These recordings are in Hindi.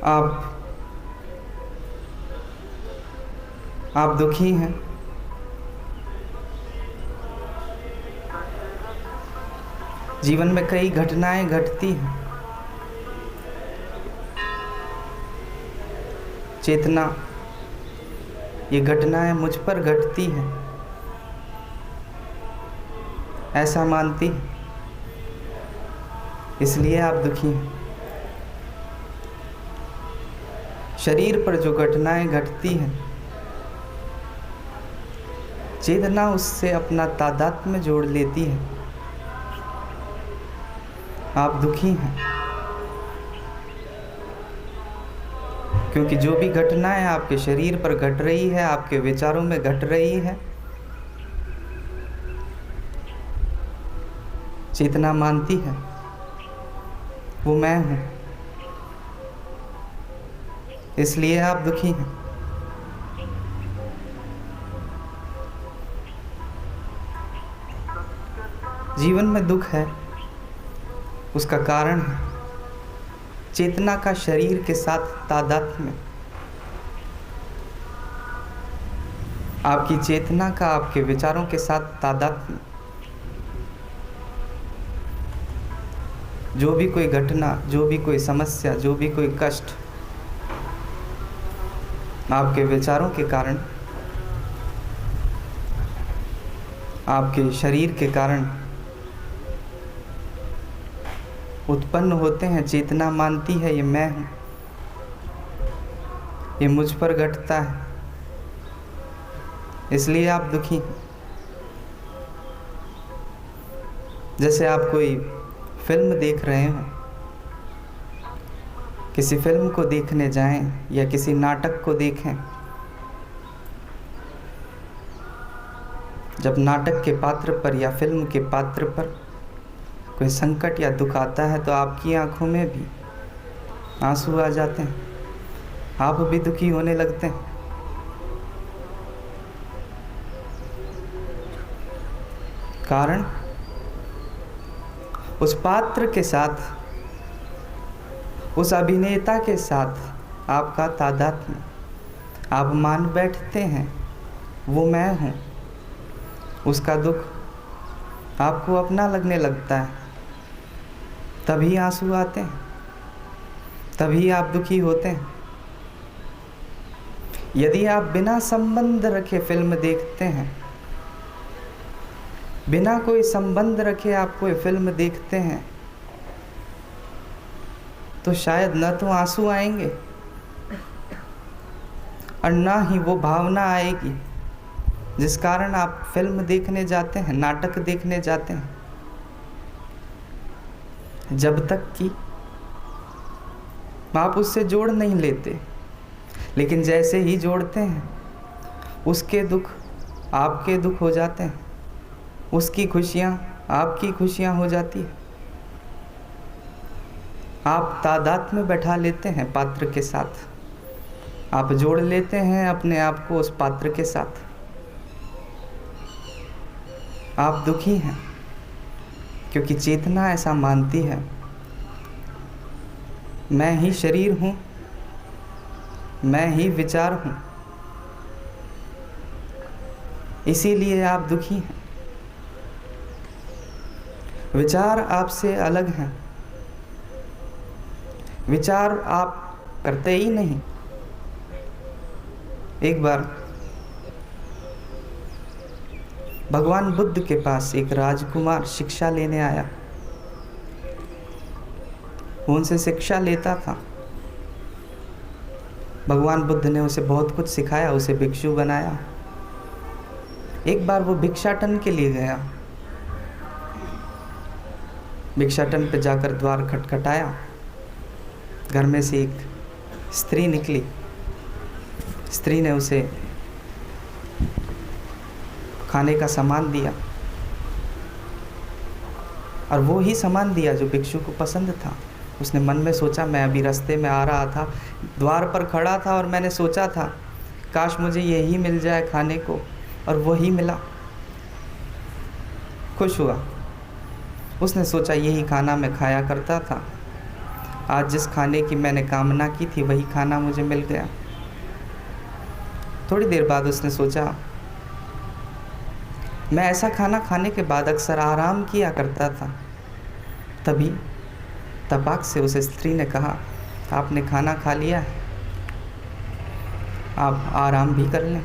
आप दुखी हैं। जीवन में कई घटनाएं घटती हैं। चेतना ये घटनाएं मुझ पर घटती हैं ऐसा मानती है, इसलिए आप दुखी हैं। शरीर पर जो घटनाएं घटती हैं, चेतना उससे अपना तादात्म्य जोड़ लेती है। आप दुखी हैं क्योंकि जो भी घटनाएं आपके शरीर पर घट रही है, आपके विचारों में घट रही है, चेतना मानती है वो मैं हूं, इसलिए आप दुखी हैं। जीवन में दुख है, उसका कारण है चेतना का शरीर के साथ तादात्म्य। आपकी चेतना का आपके विचारों के साथ तादात्म्य। जो भी कोई घटना, जो भी कोई समस्या, जो भी कोई कष्ट आपके विचारों के कारण, आपके शरीर के कारण उत्पन्न होते हैं, चेतना मानती है ये मैं हूं, ये मुझ पर घटता है, इसलिए आप दुखी हैं। जैसे आप कोई फिल्म देख रहे हो, किसी फिल्म को देखने जाएं या किसी नाटक को देखें, जब नाटक के पात्र पर या फिल्म के पात्र पर कोई संकट या दुख आता है तो आपकी आंखों में भी आंसू आ जाते हैं, आप भी दुखी होने लगते हैं। कारण उस पात्र के साथ, उस अभिनेता के साथ आपका तादात्म्य। आप मान बैठते हैं वो मैं हूँ, उसका दुख आपको अपना लगने लगता है, तभी आंसू आते हैं, तभी आप दुखी होते हैं। यदि आप बिना संबंध रखे फिल्म देखते हैं, बिना कोई संबंध रखे आप कोई फिल्म देखते हैं, तो शायद न तो आंसू आएंगे और ना ही वो भावना आएगी जिस कारण आप फिल्म देखने जाते हैं, नाटक देखने जाते हैं, जब तक कि आप उससे जोड़ नहीं लेते। लेकिन जैसे ही जोड़ते हैं, उसके दुख आपके दुख हो जाते हैं, उसकी खुशियाँ आपकी खुशियाँ हो जाती है। आप तादात्म्य में बैठा लेते हैं पात्र के साथ, आप जोड़ लेते हैं अपने आप को उस पात्र के साथ। आप दुखी हैं क्योंकि चेतना ऐसा मानती है मैं ही शरीर हूँ, मैं ही विचार हूँ, इसीलिए आप दुखी हैं। विचार आपसे अलग हैं, विचार आप करते ही नहीं। एक बार भगवान बुद्ध के पास एक राजकुमार शिक्षा लेने आया। वो उनसे शिक्षा लेता था। भगवान बुद्ध ने उसे बहुत कुछ सिखाया, उसे भिक्षु बनाया। एक बार वो भिक्षाटन के लिए गया। भिक्षाटन पे जाकर द्वार खटखटाया। घर में से एक स्त्री निकली। स्त्री ने उसे खाने का सामान दिया, और वो ही सामान दिया जो भिक्षु को पसंद था। उसने मन में सोचा, मैं अभी रास्ते में आ रहा था, द्वार पर खड़ा था और मैंने सोचा था काश मुझे यही मिल जाए खाने को, और वही मिला। खुश हुआ। उसने सोचा यही खाना मैं खाया करता था, आज जिस खाने की मैंने कामना की थी वही खाना मुझे मिल गया। थोड़ी देर बाद उसने सोचा, मैं ऐसा खाना खाने के बाद अक्सर आराम किया करता था। तभी तपाक से उस स्त्री ने कहा, आपने खाना खा लिया है, आप आराम भी कर लें।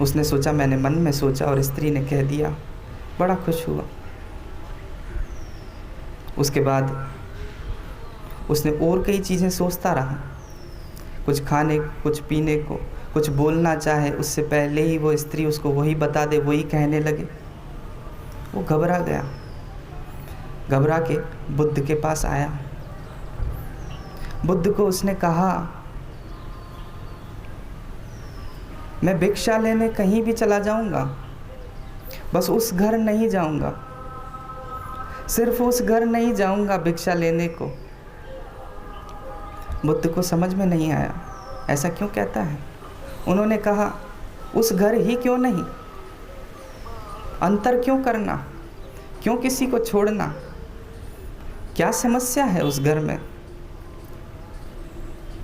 उसने सोचा, मैंने मन में सोचा और स्त्री ने कह दिया। बड़ा खुश हुआ। उसके बाद उसने और कई चीज़ें सोचता रहा, कुछ खाने कुछ पीने को, कुछ बोलना चाहे उससे पहले ही वो स्त्री उसको वही बता दे, वही कहने लगे। वो घबरा गया, घबरा के बुद्ध के पास आया। बुद्ध को उसने कहा, मैं भिक्षा लेने कहीं भी चला जाऊंगा, बस उस घर नहीं जाऊंगा, सिर्फ उस घर नहीं जाऊंगा भिक्षा लेने को। बुद्ध को समझ में नहीं आया, ऐसा क्यों कहता है। उन्होंने कहा, उस घर ही क्यों नहीं, अंतर क्यों करना, क्यों किसी को छोड़ना, क्या समस्या है उस घर में,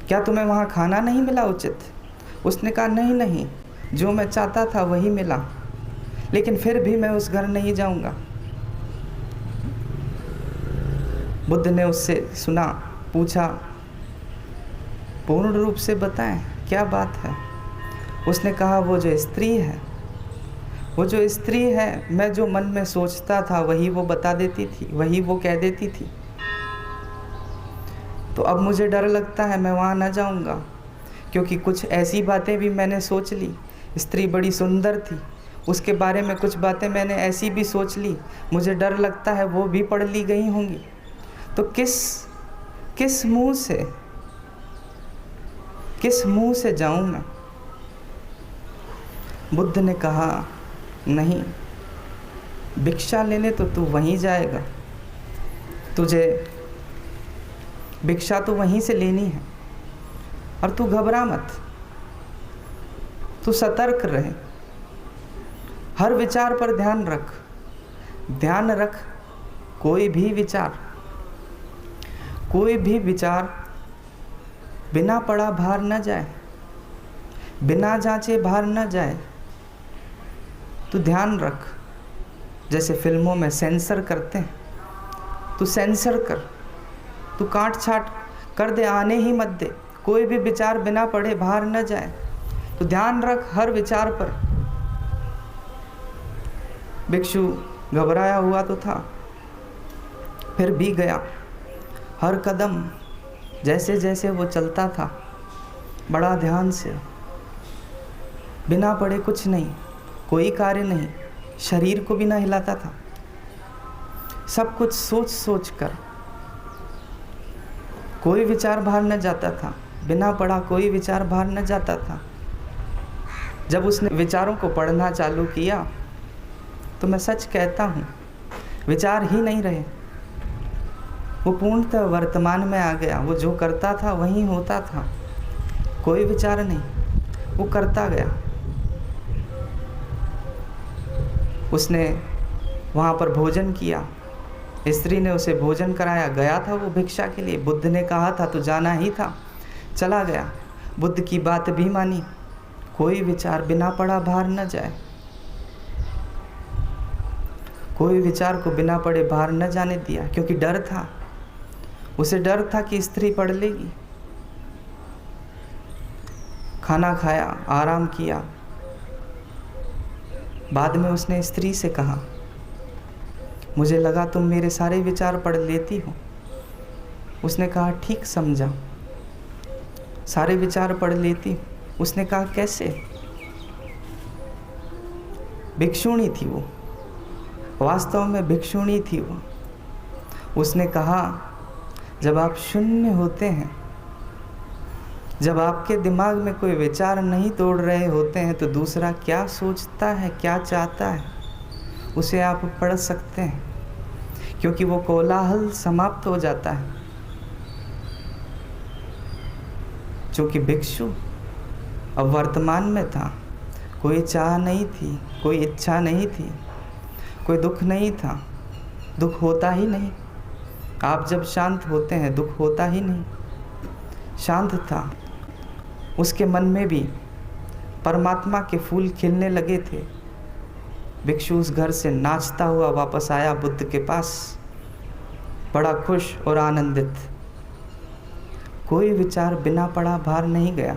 क्या तुम्हें वहाँ खाना नहीं मिला उचित। उसने कहा, नहीं, जो मैं चाहता था वही मिला, लेकिन फिर भी मैं उस घर नहीं जाऊंगा। बुद्ध ने उससे सुना, पूछा, पूर्ण रूप से बताएं क्या बात है। उसने कहा, वो जो स्त्री है, मैं जो मन में सोचता था वही वो बता देती थी, वही वो कह देती थी। तो अब मुझे डर लगता है मैं वहाँ न जाऊँगा, क्योंकि कुछ ऐसी बातें भी मैंने सोच ली। स्त्री बड़ी सुंदर थी, उसके बारे में कुछ बातें मैंने ऐसी भी सोच ली, मुझे डर लगता है वो भी पढ़ ली गई होंगी। तो किस मुंह से जाऊं मैं। बुद्ध ने कहा, नहीं, भिक्षा लेने तो तू वहीं जाएगा, तुझे भिक्षा तो वहीं से लेनी है। और तू घबरा मत, तू सतर्क रहे, हर विचार पर ध्यान रख। कोई भी विचार बिना पढ़ा बाहर न जाए, बिना जांचे बाहर न जाए। तू ध्यान रख, जैसे फिल्मों में सेंसर करते हैं, तू सेंसर कर, तू काट छाट कर दे, आने ही मत दे। कोई भी विचार बिना पढ़े बाहर न जाए। तो ध्यान रख हर विचार पर। भिक्षु घबराया हुआ तो था, फिर भी गया। हर कदम जैसे जैसे वो चलता था, बड़ा ध्यान से, बिना पढ़े कुछ नहीं, कोई कार्य नहीं, शरीर को भी ना हिलाता था, सब कुछ सोच कर। कोई विचार बाहर न जाता था, बिना पढ़ा कोई विचार बाहर न जाता था। जब उसने विचारों को पढ़ना चालू किया तो मैं सच कहता हूँ, विचार ही नहीं रहे। वो पूर्णतः वर्तमान में आ गया। वो जो करता था वही होता था, कोई विचार नहीं, वो करता गया। उसने वहाँ पर भोजन किया, स्त्री ने उसे भोजन कराया। गया था वो भिक्षा के लिए, बुद्ध ने कहा था तो जाना ही था, चला गया। बुद्ध की बात भी मानी, कोई विचार बिना पढ़ा बाहर न जाए, कोई विचार को बिना पढ़े बाहर न जाने दिया, क्योंकि डर था, उसे डर था कि स्त्री पढ़ लेगी। खाना खाया, आराम किया। बाद में उसने स्त्री से कहा, मुझे लगा तुम मेरे सारे विचार पढ़ लेती हो। उसने कहा, ठीक समझा, सारे विचार पढ़ लेती हूँ। उसने कहा, कैसे? भिक्षुणी थी वो, वास्तव में भिक्षुणी थी वो। उसने कहा, जब आप शून्य होते हैं, जब आपके दिमाग में कोई विचार नहीं तोड़ रहे होते हैं, तो दूसरा क्या सोचता है, क्या चाहता है, उसे आप पढ़ सकते हैं, क्योंकि वो कोलाहल समाप्त हो जाता है। क्योंकि भिक्षु अब वर्तमान में था, कोई चाह नहीं थी, कोई इच्छा नहीं थी, कोई दुख नहीं था, दुख होता ही नहीं। आप जब शांत होते हैं दुख होता ही नहीं। शांत था, उसके मन में भी परमात्मा के फूल खिलने लगे थे। भिक्षु उस घर से नाचता हुआ वापस आया बुद्ध के पास, बड़ा खुश और आनंदित। कोई विचार बिना पढ़ा बाहर नहीं गया।